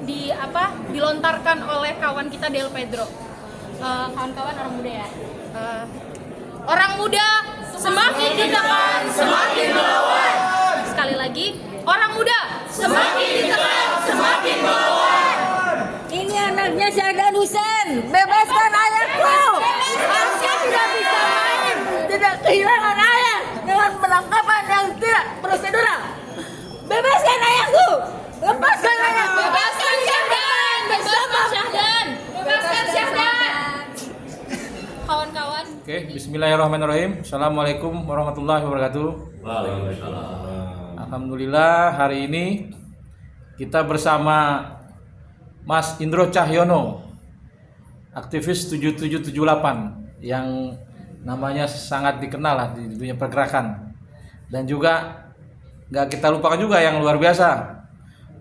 dilontarkan oleh kawan kita Del Pedro. Kawan-kawan orang muda ya. Orang muda semakin ditekan semakin melawan. Sekali lagi, orang muda semakin ditekan semakin melawan. Ini anaknya Syahdan Hussein, bebaskan ayahku. Harusnya tidak bisa main, tidak kehilangan ayah dengan penangkapan yang tidak prosedural. Bebaskan ayahku, lepaskan ayahku. Bebaskan Syahdan, bebaskan Syahdan, bebaskan Syahdan. Kawan-kawan. Oke, bismillahirrahmanirrahim. Assalamualaikum warahmatullahi wabarakatuh. Waalaikumsalam. Alhamdulillah hari ini kita bersama Mas Indro Cahyono, aktivis 7778 yang namanya sangat dikenal lah di dunia pergerakan. Dan juga nggak kita lupakan juga yang luar biasa,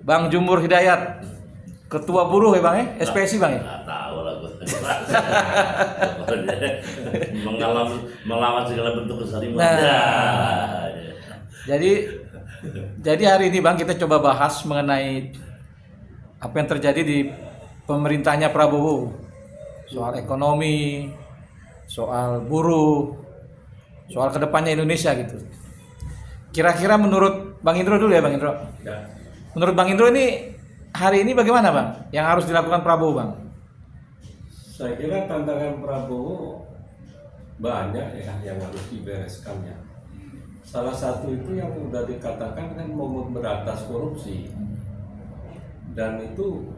Bang Jumur Hidayat, Ketua Buruh ya Bang ya, SPSI Bang ya? Nggak tahu lah gue. Melawan segala bentuk kesaliman. Nah, jadi hari ini Bang kita coba bahas mengenai apa yang terjadi di pemerintahnya Prabowo, soal ekonomi, soal buruh, soal kedepannya Indonesia gitu. Kira-kira menurut Bang Indro dulu ya Bang Indro. Ya. Menurut Bang Indro ini hari ini bagaimana Bang yang harus dilakukan Prabowo Bang? Saya kira tantangan Prabowo banyak ya yang harus dibereskan ya. Salah satu itu yang sudah dikatakan kan mau memberantas korupsi, dan itu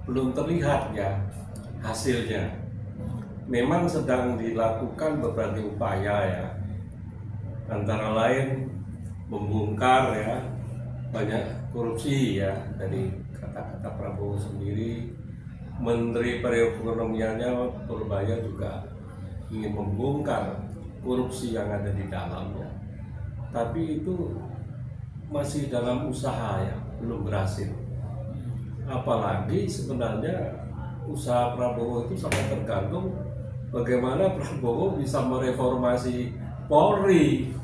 belum terlihat ya hasilnya. Memang sedang dilakukan berbagai upaya ya, antara lain membongkar ya banyak korupsi ya, dari kata-kata Prabowo sendiri. Menteri Perekonomiannya Purbaya juga ingin membongkar korupsi yang ada di dalamnya, tapi itu masih dalam usaha ya, belum berhasil. Apalagi sebenarnya usaha Prabowo itu sangat tergantung bagaimana Prabowo bisa mereformasi Polri,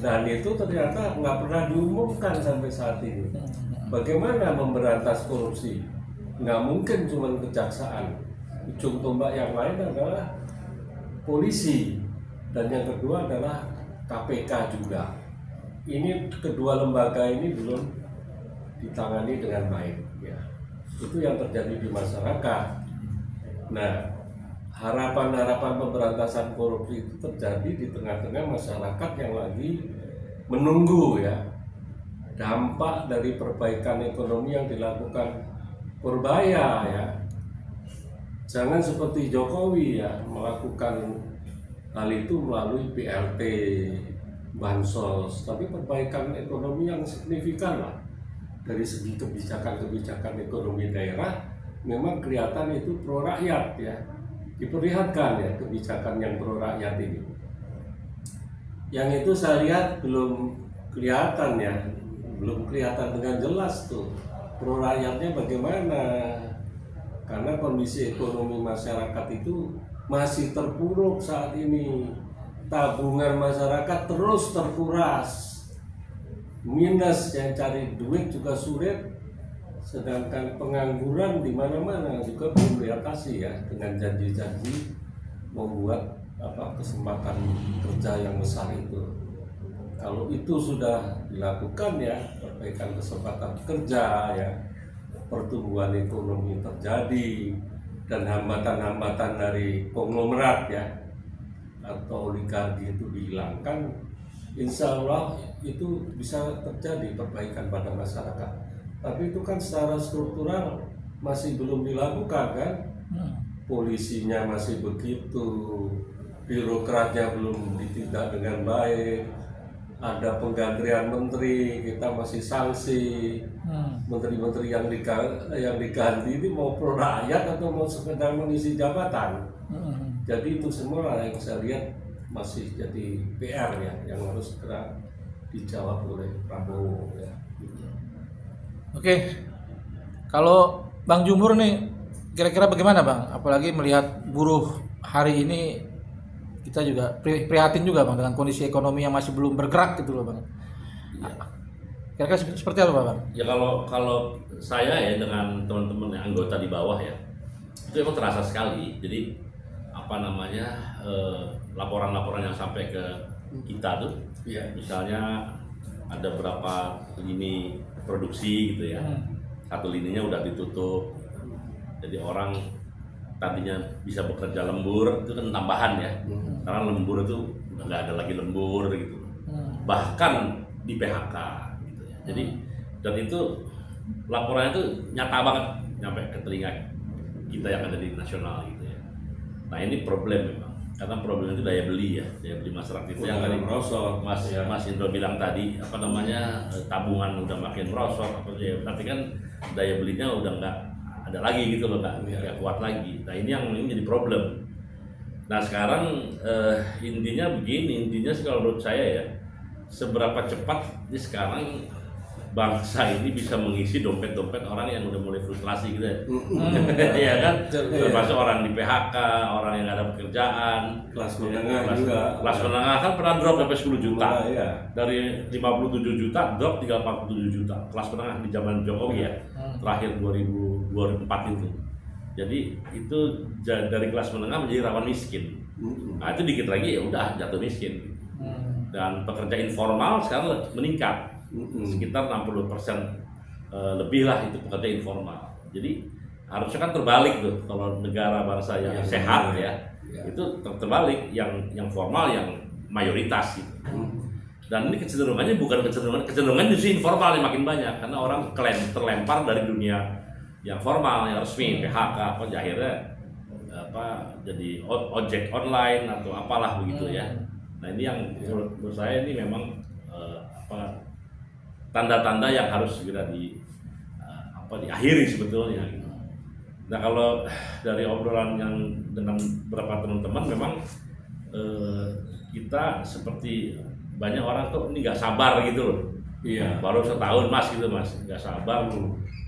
dan itu ternyata nggak pernah diumumkan sampai saat ini. Bagaimana memberantas korupsi? Nggak mungkin cuma kejaksaan, ujung tombak yang lain adalah polisi, dan yang kedua adalah KPK juga. Ini kedua lembaga ini belum ditangani dengan baik ya. Itu yang terjadi di masyarakat. Nah, harapan-harapan pemberantasan korupsi itu terjadi di tengah-tengah masyarakat yang lagi menunggu ya dampak dari perbaikan ekonomi yang dilakukan Purbaya ya. Jangan seperti Jokowi ya melakukan hal itu melalui BLT, bansos, tapi perbaikan ekonomi yang signifikan lah dari segi kebijakan-kebijakan ekonomi daerah memang kelihatan itu pro rakyat ya. Diperlihatkan ya kebijakan yang pro rakyat ini. Yang itu saya lihat belum kelihatan ya, belum kelihatan dengan jelas tuh pro rakyatnya bagaimana, karena kondisi ekonomi masyarakat itu masih terpuruk saat ini. Tabungan masyarakat terus terkuras, minus, yang cari duit juga sulit, sedangkan pengangguran di mana-mana juga belum diatasi ya dengan janji-janji membuat kesempatan kerja yang besar itu. Kalau itu sudah dilakukan ya, perbaikan kesempatan kerja ya, pertumbuhan ekonomi terjadi, dan hambatan-hambatan dari konglomerat ya atau oligarki itu dihilangkan, insya Allah itu bisa terjadi perbaikan pada masyarakat. Tapi itu kan secara struktural masih belum dilakukan kan. Polisinya masih begitu, birokratnya belum ditindak dengan baik, ada penggantian menteri, kita masih sanksi. Menteri-menteri yang diganti ini mau pro rakyat atau mau sekedar mengisi jabatan. Jadi itu semua yang saya lihat masih jadi PR ya, yang harus segera dijawab oleh Prabowo ya. Oke, kalau Bang Jumur nih kira-kira bagaimana Bang? Apalagi melihat buruh hari ini, kita juga prihatin juga Bang dengan kondisi ekonomi yang masih belum bergerak gitu loh Bang. Kira-kira seperti apa Bang? Ya kalau saya ya dengan teman-teman yang anggota di bawah ya, itu emang terasa sekali. Jadi apa namanya laporan-laporan yang sampai ke kita tuh, misalnya ada berapa lini produksi gitu ya, satu lininya udah ditutup, jadi orang tadinya bisa bekerja lembur itu kan tambahan ya, karena lembur itu udah nggak ada lagi lembur gitu, bahkan di PHK gitu ya. Jadi dan itu laporannya itu nyata banget nyampe ke telinga kita yang ada di nasional gitu ya. Nah ini problem memang, karena problem itu daya beli masyarakat itu yang tadi merosot. Mas Indro bilang tadi apa namanya tabungan udah makin merosot, apa ya, nanti kan daya belinya udah nggak ada lagi gitu loh, nggak kuat lagi. Nah ini yang jadi problem. Nah sekarang intinya begini, sih kalau menurut saya ya, seberapa cepat ini sekarang bangsa ini bisa mengisi dompet-dompet orang yang udah mulai frustrasi gitu ya. Iya kan? Termasuk orang di PHK, orang yang nggak ada pekerjaan. Kelas menengah juga. Kelas menengah kan pernah drop sampai 10 juta. Iya. Dari 57 juta drop tinggal 47 juta. Kelas menengah di zaman Jokowi ya. Terakhir 2004 itu. Jadi itu dari kelas menengah menjadi rawan miskin. Nah itu dikit lagi ya udah jatuh miskin. Dan pekerja informal sekarang meningkat. Sekitar 60% lebih lah itu pekerja informal. Jadi harusnya kan terbalik tuh, kalau negara bangsa yang sehat ya, itu terbalik, yang formal yang mayoritas gitu. Dan ini kecenderungannya bukan kecenderungan justru informal yang makin banyak, karena orang terlempar dari dunia yang formal yang resmi, PHK apa akhirnya jadi ojek online atau apalah begitu ya. Nah ini yang menurut saya ini memang tanda-tanda yang harus segera diakhiri sebetulnya. Nah kalau dari obrolan yang dengan beberapa teman-teman memang kita seperti banyak orang tuh ini nggak sabar gitu loh. Iya. Baru setahun mas gitu mas, nggak sabar,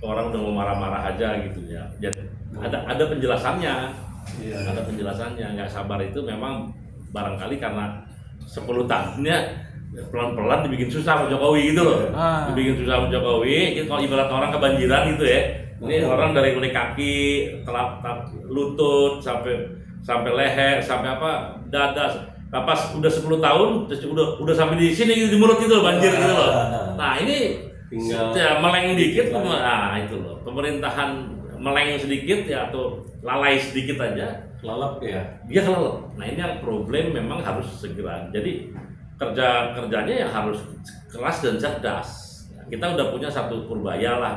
orang udah mau marah-marah aja gitu ya. Jadi ada penjelasannya, ada penjelasannya. Nggak sabar itu memang barangkali karena 10 tahunnya pelan-pelan dibikin susah sama Jokowi gitu loh. Dibikin susah sama Jokowi, gitu, kalau ibarat orang kebanjiran gitu ya. Ini orang dari mulai kaki, lutut sampai leher, sampai dada. Nah, pas udah 10 tahun, terus udah sampai di sini gitu, di mulut gitu loh, banjir gitu loh. Nah, ini tinggal meleng dikit, nah itu loh. Pemerintahan meleng sedikit ya atau lalai sedikit aja, Kelelep ya. dia kelelep. Nah, ini yang problem memang harus segera. Jadi kerjanya yang harus keras dan cerdas. Kita udah punya satu Purbaya lah,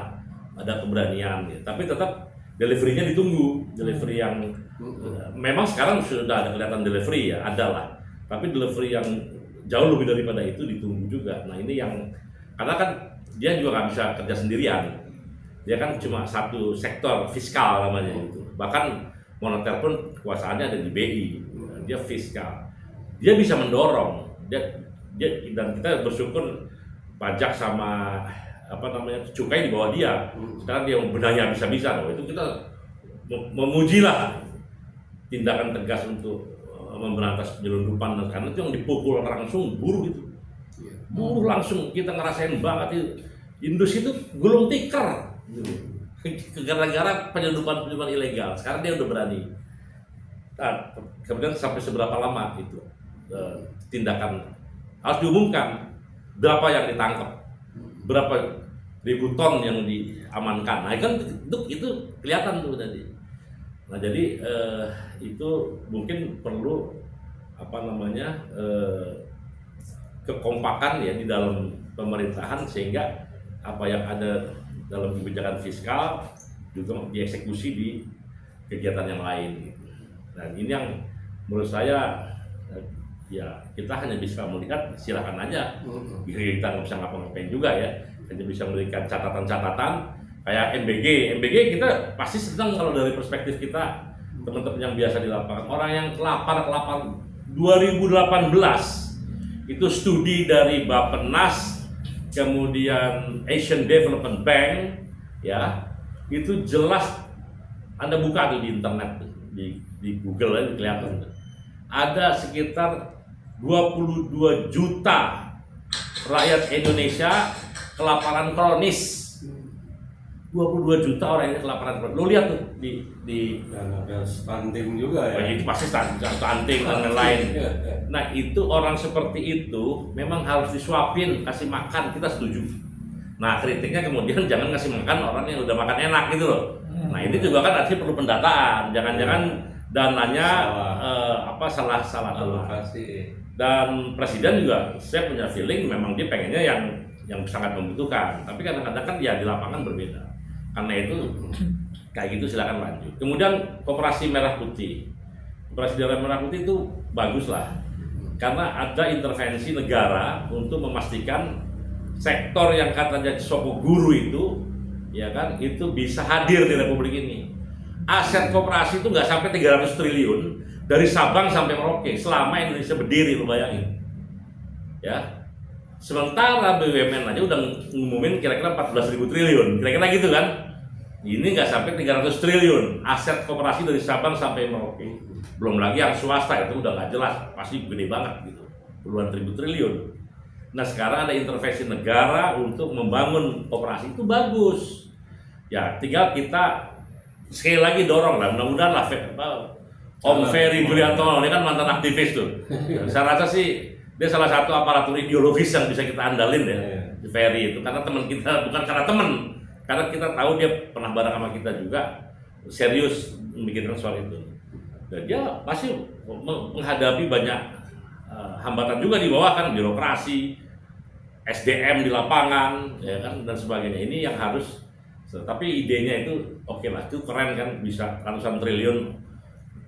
ada keberanian ya. Tapi tetap delivery-nya ditunggu, delivery yang memang sekarang sudah ada kelihatan delivery ya, ada lah. Tapi delivery yang jauh lebih daripada itu ditunggu juga. Nah ini yang karena kan dia juga nggak bisa kerja sendirian, dia kan cuma satu sektor fiskal namanya itu. Bahkan moneter pun kekuasaannya ada di BI, dia fiskal, dia bisa mendorong. Dia dan kita bersyukur pajak sama cukai di bawah dia. Sekarang dia benahnya bisa-bisa loh. Itu kita memujilah tindakan tegas untuk memberantas penyelundupan, karena itu yang dipukul langsung buruh itu. Buruh langsung kita ngerasain banget itu. Industri itu gulung tikar gara-gara penyelundupan ilegal. Sekarang dia udah berani. Nah, kemudian sampai seberapa lama itu tindakan harus diumumkan berapa yang ditangkap, berapa ribu ton yang diamankan. Nah kan itu kelihatan tuh tadi. Nah jadi itu mungkin perlu kekompakan ya di dalam pemerintahan, sehingga apa yang ada dalam kebijakan fiskal juga dieksekusi di kegiatan yang lain. Dan ini yang menurut saya ya kita hanya bisa melihat, silakan aja, kita nggak bisa ngapa-ngapain juga ya, hanya bisa memberikan catatan-catatan kayak MBG kita pasti senang kalau dari perspektif kita, teman-teman yang biasa di lapangan, orang yang lapar 2018 itu studi dari Bappenas, kemudian Asian Development Bank ya, itu jelas Anda buka tuh di internet, di Google aja kelihatan, ada sekitar 22 juta rakyat Indonesia kelaparan kronis. 22 juta orang ini kelaparan kronis. Lu lihat tuh di Dan ada stunting juga ya. itu pasti stunting dan lain-lain. Nah, itu orang seperti itu memang harus disuapin, kasih makan, kita setuju. Nah, kritiknya kemudian jangan kasih makan orang yang udah makan enak gitu loh. Nah, ini juga kan artinya perlu pendataan. Jangan-jangan dananya salah Alokasi. Dan presiden juga saya punya feeling memang dia pengennya yang sangat membutuhkan. Tapi kadang-kadang kan ya di lapangan berbeda. Karena itu kayak gitu silakan lanjut. Kemudian Koperasi Merah Putih. Koperasi Merah Putih itu bagus lah. Karena ada intervensi negara untuk memastikan sektor yang katanya soko guru itu ya kan itu bisa hadir di Republik ini. Aset koperasi itu nggak sampai 300 triliun dari Sabang sampai Merauke selama Indonesia berdiri, lu bayangin. Ya. Sementara BUMN aja udah ngumumin kira-kira 14.000 triliun, kira-kira gitu kan. Ini nggak sampai 300 triliun aset koperasi dari Sabang sampai Merauke. Belum lagi yang swasta itu udah nggak jelas, pasti gede banget gitu, puluhan ribu triliun. Nah sekarang ada intervensi negara untuk membangun koperasi itu bagus. Ya tinggal kita sekali lagi dorong lah, mudah-mudahan lah Om Ferry Budianto ini kan mantan aktivis tuh. Saya rasa sih dia salah satu aparatur ideologis yang bisa kita andalin ya, Ferry itu karena teman kita, bukan karena teman, karena kita tahu dia pernah bareng sama kita juga, serius memikirkan soal itu. Dan dia pasti menghadapi banyak hambatan juga di bawah kan, birokrasi, SDM di lapangan, ya kan dan sebagainya. Ini yang harus, tapi idenya itu oke lah, itu keren kan, bisa ratusan triliun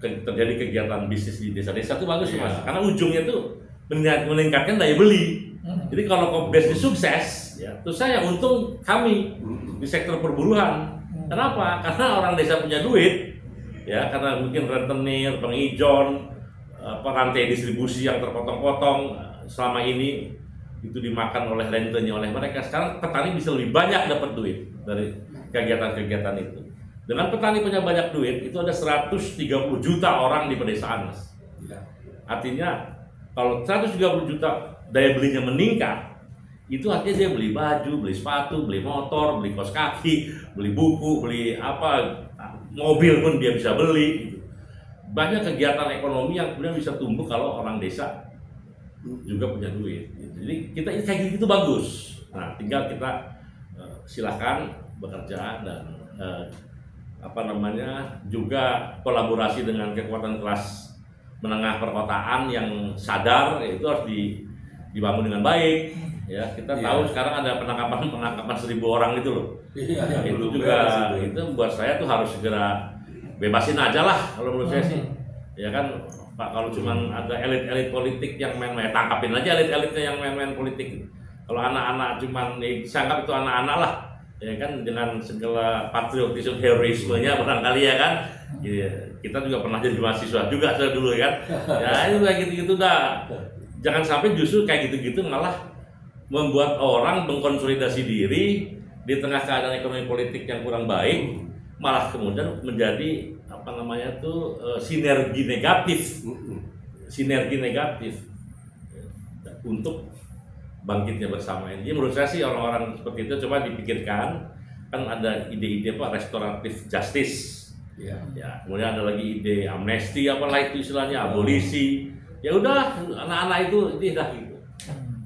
terjadi kegiatan bisnis di desa-desa itu bagus Mas, karena ujungnya tuh meningkatkan daya beli. Jadi kalau bisnis sukses, ya terus saya untung kami di sektor perburuan. Kenapa? Karena orang desa punya duit, ya karena mungkin rentenir, pengijon, rantai distribusi yang terpotong-potong selama ini itu dimakan oleh rentennya oleh mereka. Sekarang petani bisa lebih banyak dapat duit dari kegiatan-kegiatan itu. Dengan petani punya banyak duit, itu ada 130 juta orang di pedesaan, Mas. Artinya kalau 130 juta daya belinya meningkat, itu artinya dia beli baju, beli sepatu, beli motor, beli kaos kaki, beli buku, beli mobil pun dia bisa beli. Gitu. Banyak kegiatan ekonomi yang kemudian bisa tumbuh kalau orang desa juga punya duit. Jadi kita kayak gitu bagus. Nah, tinggal kita silahkan bekerja dan juga kolaborasi dengan kekuatan kelas menengah perkotaan yang sadar, itu harus dibangun dengan baik. Ya, kita tahu sekarang ada penangkapan 1.000 orang itu loh. Itu juga itu buat saya tuh harus segera bebasin aja lah kalau menurut saya sih. Ya kan Pak, kalau cuman ada elit-elit politik yang main-main, tangkapin aja elit-elitnya yang main-main politik. Kalau anak-anak cuman saya anggap itu anak-anak lah. Ya kan dengan segala patriotisme heroismenya barangkali ya kan. Ya, kita juga pernah jadi mahasiswa juga saya dulu kan. Ya itu kayak gitu-gitu dah. Jangan sampai justru kayak gitu-gitu malah membuat orang mengkonsolidasi diri di tengah keadaan ekonomi politik yang kurang baik, malah kemudian menjadi sinergi negatif untuk bangkitnya bersama ini. Jadi menurut saya sih orang-orang seperti itu coba dipikirkan, kan ada ide-ide restoratif justice, ya kemudian ada lagi ide amnesti apalah itu istilahnya, abolisi. Ya udah anak-anak itu dah gitu.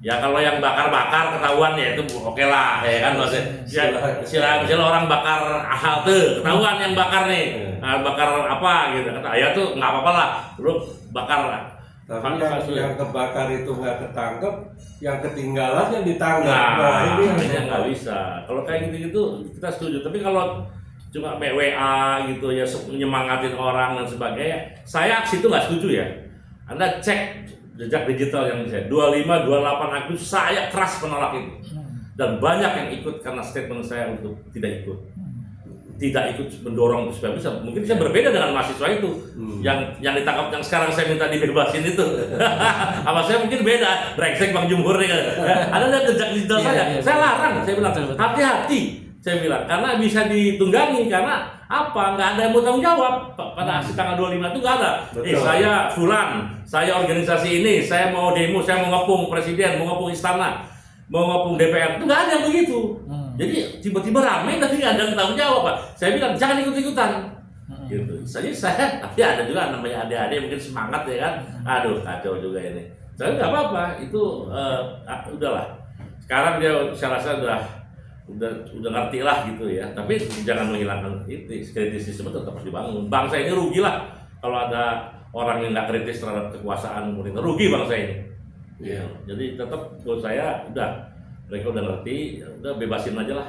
Ya kalau yang bakar-bakar ketahuan ya itu oke lah, ya kan maksudnya. Misalnya orang bakar halte ketahuan yang bakar nih, bakar apa gitu, kata ya tuh nggak apa-apa lah, lu bakar. Tapi yang kebakar itu nggak ketangkep, yang ketinggalan yang ditangkap. Nah ini yang nggak bisa. Kalau kayak gitu-gitu kita setuju. Tapi kalau cuma WA gitu ya menyemangatin orang dan sebagainya, saya aksi itu nggak setuju ya. Anda cek jejak digital yang saya 25, 28 Agustus saya keras menolak itu. Dan banyak yang ikut karena statement saya untuk tidak ikut mendorong supaya bisa. Mungkin saya berbeda dengan mahasiswa itu yang ditangkap, yang sekarang saya minta dibebasin itu. Apa saya mungkin beda, brengsek Bang Jumhur nih. Ada jejak digital saya larang, saya bilang hati-hati, saya bilang karena bisa ditunggangi, karena apa? Nggak ada yang mau tanggung jawab pada aksi tanggal 25 itu nggak ada. Saya fulan, saya organisasi ini, saya mau demo, saya mau ngepung presiden, mau ngepung istana. mau ngopung DPR itu nggak ada yang begitu. Jadi tiba-tiba rame tapi nggak ada yang tanggung jawab Pak. Saya bilang jangan ikut-ikutan. Gitu. Saya tapi ada juga namanya adik-adik mungkin semangat ya kan. Aduh kacau juga ini. Saya nggak apa-apa itu udahlah. Sekarang dia saya rasa udah ngerti lah gitu ya. Tapi jangan menghilangkan itu kritisisme tetap harus dibangun. Bangsa ini rugi lah kalau ada orang yang nggak kritis terhadap kekuasaan pemerintah. Rugi bangsa ini. Iya. Jadi tetap menurut saya udah mereka udah ngerti, udah bebasin aja lah.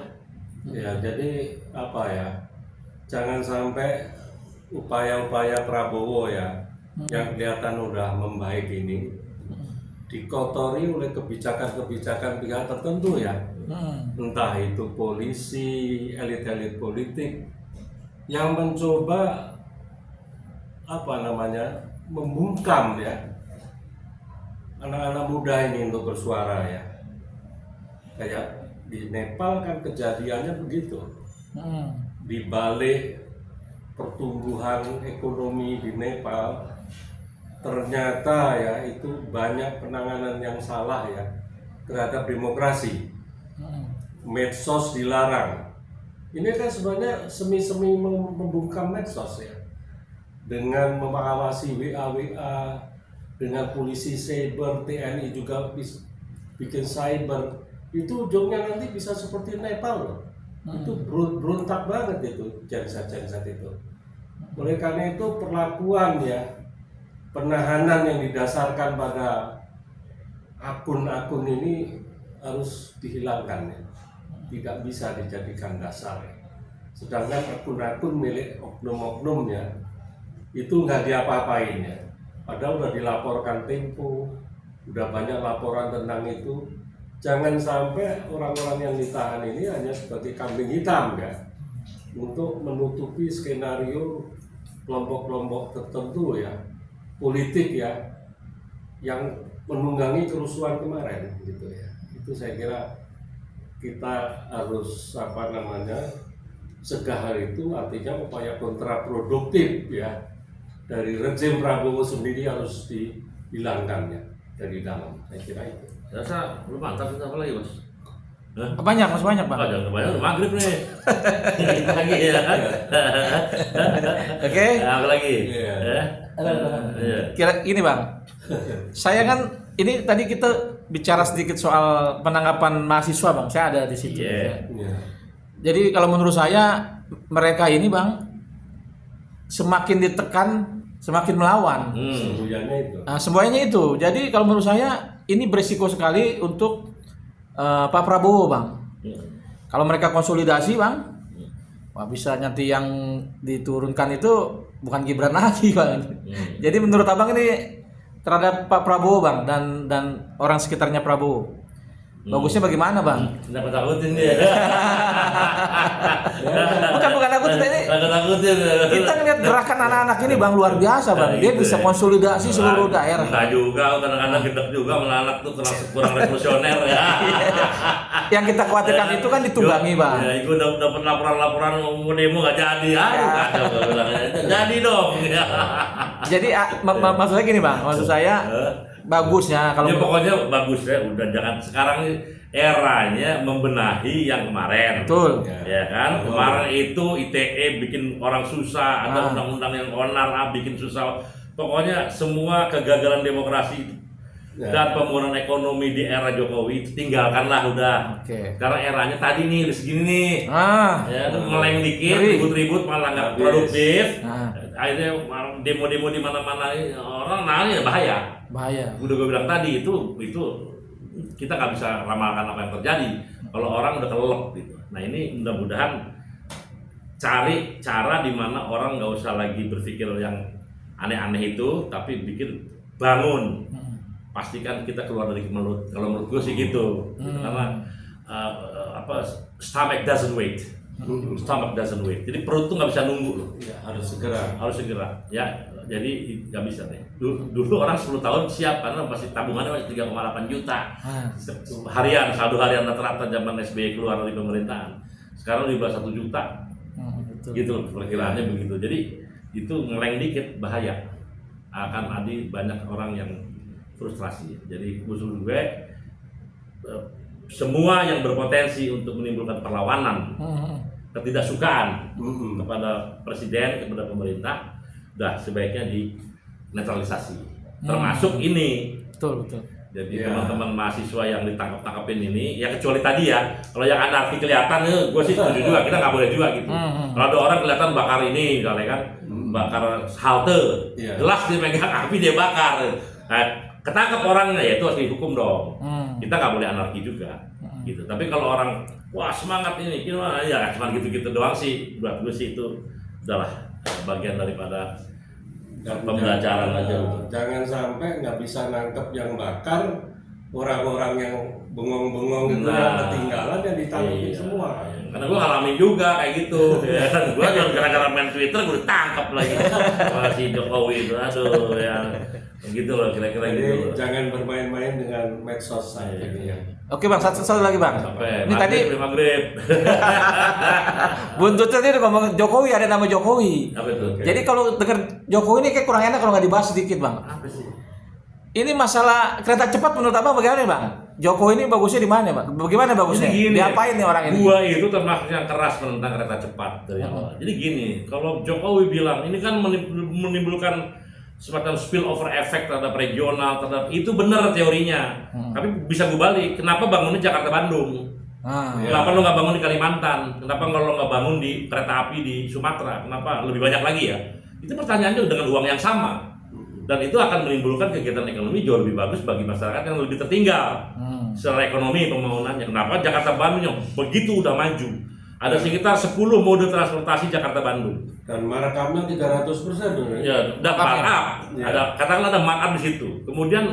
Ya, jadi apa ya? Jangan sampai upaya-upaya Prabowo ya yang kelihatan udah membaik ini dikotori oleh kebijakan-kebijakan pihak tertentu ya. Entah itu polisi, elit-elit politik yang mencoba apa namanya? Membungkam ya anak-anak muda ini untuk bersuara ya. Kayak di Nepal kan kejadiannya begitu. Di balik pertumbuhan ekonomi di Nepal ternyata ya itu banyak penanganan yang salah ya terhadap demokrasi. Medsos dilarang. Ini kan sebenarnya semi-semi membungkam medsos ya. Dengan mengawasi WA, dengan polisi cyber, TNI juga bikin cyber. Itu ujungnya nanti bisa seperti Nepal loh. Itu berontak banget itu genset itu. Oleh karena itu perlakuan ya penahanan yang didasarkan pada akun-akun ini harus dihilangkan ya. Tidak bisa dijadikan dasar ya. Sedangkan akun-akun milik oknum-oknum ya itu nggak diapa-apain ya. Padahal udah dilaporkan Tempo, udah banyak laporan tentang itu. Jangan sampai orang-orang yang ditahan ini hanya sebagai kambing hitam ya untuk menutupi skenario kelompok-kelompok tertentu ya politik ya yang menunggangi kerusuhan kemarin gitu ya. Itu saya kira kita harus apa namanya cegah hal itu, artinya upaya kontraproduktif ya dari rezim Prabowo sendiri harus dihilangkan ya dari dalam. Saya kira itu. Rasa belum mantap itu apa lagi Mas? Banyak, masih banyak Pak. Oh, jangan kebanyakan maghrib nih. Lagi ya. Oke. Apa lagi? Iya. Iya. Kira ini Bang. Saya kan ini tadi kita bicara sedikit soal penangkapan mahasiswa Bang. Saya ada di situ. Iya. Iya. Jadi kalau menurut saya mereka ini Bang semakin ditekan semakin melawan. Sembunyiannya itu. Nah, semuanya itu. Jadi kalau menurut saya ini berisiko sekali untuk Pak Prabowo Bang. Kalau mereka konsolidasi Bang, wah bisa nanti yang diturunkan itu bukan Gibran lagi Bang. Jadi menurut Abang ini terhadap Pak Prabowo Bang dan orang sekitarnya Prabowo, bagusnya bagaimana Bang? Kenapa takutin dia? Bukan aku ini. Takutin. Kita ngeliat gerakan anak-anak ini Bang luar biasa Bang. Dia bisa konsolidasi seluruh daerah. Enggak juga, kadang-kadang gedek juga malah anak tuh kurang revolusioner ya. Yang kita khawatirkan itu kan ditunggangi Bang. Ya, itu dapat laporan-laporan mau demo nggak jadi. Aduh, kacau gua bilang. Jadi dong. Jadi maksudnya gini Bang, maksud saya bagusnya kalau Ya pokoknya bagus ya, udah jangan sekarang ini eranya membenahi yang kemarin. betul. Ya kan, kemarin itu ITE bikin orang susah, ada undang-undang yang onar, bikin susah. Pokoknya semua kegagalan demokrasi dan pembangunan ekonomi di era Jokowi tinggalkanlah udah. Oke. Karena eranya tadi nih segini nih. Ya, meleng dikit, Ngeri. ribut-ribut malah nggak produktif. Akhirnya demo-demo di mana-mana orang nanya bahaya. Udah gue bilang tadi itu kita nggak bisa ramalkan apa yang terjadi kalau orang udah kelelep gitu. Nah ini mudah-mudahan cari cara di mana orang nggak usah lagi berpikir yang aneh-aneh itu, tapi bikin bangun. Pastikan kita keluar dari kemelut. Kalau menurut gue sih gitu. Karena stomach doesn't wait. Stomach doesn't wait. Jadi perut tuh nggak bisa nunggu loh. Ya, harus segera. Ya, jadi nggak bisa deh. Dulu orang 10 tahun siap karena masih tabungannya masih 3,8 juta. Harian, saldo harian rata-rata zaman SBY keluar dari pemerintahan. Sekarang di bawah 1 juta. Gitu perkiraannya begitu. Jadi itu ngeleng dikit bahaya. Akan ada banyak orang yang frustrasi. Jadi usul gue semua yang berpotensi untuk menimbulkan perlawanan, ketidaksukaan kepada presiden, kepada pemerintah, udah sebaiknya dinetralisasi. Termasuk ini. Betul, betul. Jadi Ya. teman-teman mahasiswa yang ditangkap-tangkapin ini, ya kecuali tadi ya, kalau yang anarki kelihatan, gue sih setuju juga, kita nggak boleh juga gitu. Kalau ada orang kelihatan bakar ini, misalnya kan, bakar halte, Ya. jelas dia megang api dia bakar. Nah, ketangkap orangnya ya itu harus dihukum dong. Kita nggak boleh anarki juga, gitu. Tapi kalau orang, wah semangat ini, gimana ya, cuma gitu-gitu doang sih, buat gue sih itu udahlah bagian daripada pembelajaran aja. Jangan sampai nggak bisa nangkep yang bakar, orang-orang yang bengong-bengong itu yang ketinggalan yang ditangkapin Iya. semua. Karena gue ngalamin juga kayak gitu. Ya kan gue juga gara-gara main Twitter gue ditangkap lagi sama si Jokowi itu. Aduh ya. Gitu loh kira-kira Jadi gitu loh. jangan bermain-main dengan medsos saat Iya. ini ya. Oke bang, satu lagi bang. Sampai Ini tadi maghrib. buntutnya tadi udah ngomong Jokowi, ada nama Jokowi. Apa itu? Jadi kalau denger Jokowi ini kayak kurang enak kalau nggak dibahas sedikit bang. Apa sih? Ini masalah kereta cepat menurut abang bagaimana bang? Jokowi ini bagusnya di mana bang? Bagaimana bagusnya? Jadi gini, Diapain nih orang ini? Gua itu termasuk yang keras menentang kereta cepat dari awal. Jadi gini, kalau Jokowi bilang ini kan menimbulkan semacam spillover effect terhadap regional, terhadap itu benar teorinya. Tapi bisa gue balik, kenapa bangunnya Jakarta Bandung? Ah, Kenapa lo nggak bangun di Kalimantan? Kenapa kalau nggak bangun di kereta api di Sumatera? Kenapa lebih banyak lagi ya? Itu pertanyaannya dengan uang yang sama. Dan itu akan menimbulkan kegiatan ekonomi jauh lebih bagus bagi masyarakat yang lebih tertinggal secara ekonomi pembangunannya. Kenapa Jakarta Bandung yang begitu udah maju? Ada sekitar 10 mode transportasi Jakarta Bandung. Dan markamnya 300% dong. Ya, ada markup. Ya. Ada katakanlah ada markup di situ. Kemudian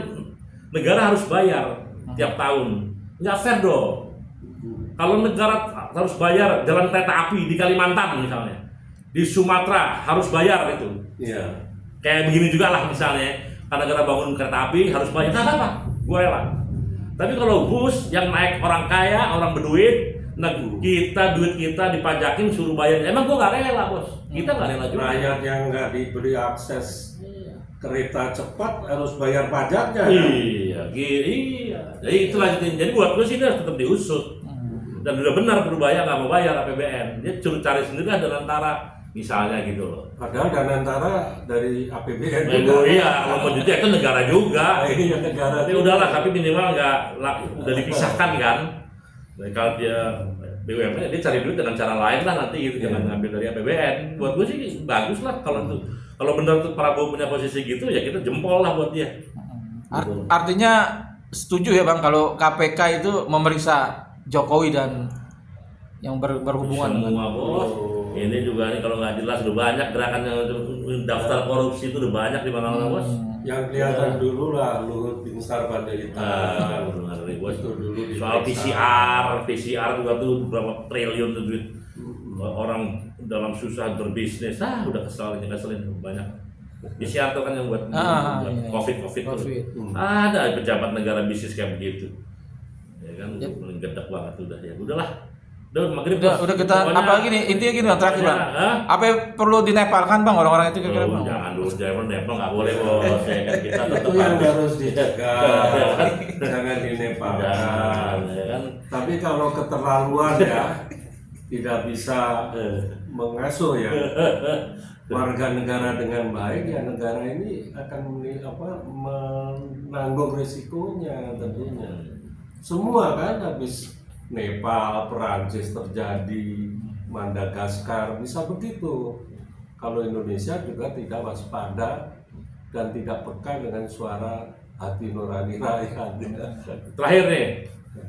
negara harus bayar tiap tahun. Nggak fair dong. Kalau negara harus bayar jalan kereta api di Kalimantan misalnya, di Sumatera harus bayar itu. Iya. Kayak begini juga lah misalnya, karena negara bangun kereta api harus bayar. Nggak apa-apa, gue rela. Tapi kalau bus yang naik orang kaya, orang berduit, nah duit kita dipajakin suruh bayar. Emang gue nggak rela bos. Kita nggak rela juga. Rakyat yang nggak diberi akses kereta cepat harus bayar pajaknya. Iya, iya. Jadi itulah intinya. Jadi buat gue sih dia harus tetap diusut. Dan udah benar Perubahan nggak mau bayar APBN. Dia suruh cari sendiri lah dan antara misalnya gitu loh. Padahal Danantara dari APBN Oh iya, kalau mau itu negara juga. Iya, negara. Tapi udahlah, tapi minimal udah dipisahkan kan. Jadi kalau dia BUMN dia cari duit dengan cara lain lah nanti gitu, jangan ngambil dari APBN. Buat gue sih bagus lah kalau itu. Kalau benar tuh Prabowo punya posisi gitu ya kita jempol lah buat dia. Artinya setuju ya bang kalau KPK itu memeriksa Jokowi dan yang berhubungan dengan Semua bos. Ini juga nih kalau nggak jelas udah banyak gerakan yang daftar korupsi itu udah banyak di mana-mana bos. Yang kelihatan dulu lah Luhut Binsar Panjaitan. Benar nih bos. Itu dulu Soal diperiksa. PCR juga tuh berapa triliun tuh duit orang dalam susah berbisnis. Udah keselin banyak. PCR tuh kan yang buat iya. COVID tuh. Covid. Ada pejabat negara bisnis kayak begitu. Ya kan, menggedak banget udah ya. Udahlah. Udah maghrib. Udah kita Pokoknya- apa lagi nih intinya gini bang terakhir bang. Hah? Apa yang perlu dinepalkan bang orang-orang itu kira-kira bang? Jangan dulu jangan Nepal nggak boleh bos. Ya kan, kita tetap Itu yang harus- harus dijaga. Jangan dinepalkan. Jangan, ya kan. Tapi kalau keterlaluan ya tidak bisa mengasuh ya warga negara dengan baik ya negara ini akan menanggung risikonya tentunya. Semua kan habis Nepal, Perancis terjadi, Madagaskar bisa begitu. Kalau Indonesia juga tidak waspada dan tidak peka dengan suara hati nurani rakyat. Terakhir nih,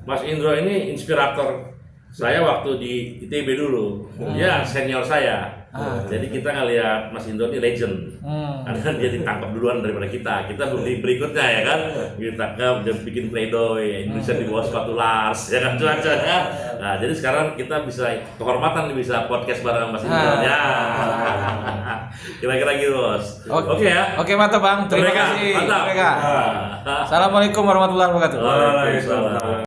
Mas Indro ini inspirator saya waktu di ITB dulu. Dia senior saya. Jadi kita ngelihat Mas Indro ini legend. Karena dia ditangkap duluan daripada kita. Kita di berikutnya ya kan, ditangkap dia bikin pledoi Indonesia di bawah sepatu Lars ya kan cuaca ya. Nah, jadi sekarang kita bisa kehormatan nih bisa podcast bareng Mas Indro ya. Kira-kira gitu, Bos. Oke ya. Oke mantap bang. Terima Merdeka, kasih. mantap. Merdeka. Assalamualaikum warahmatullahi wabarakatuh. Waalaikumsalam.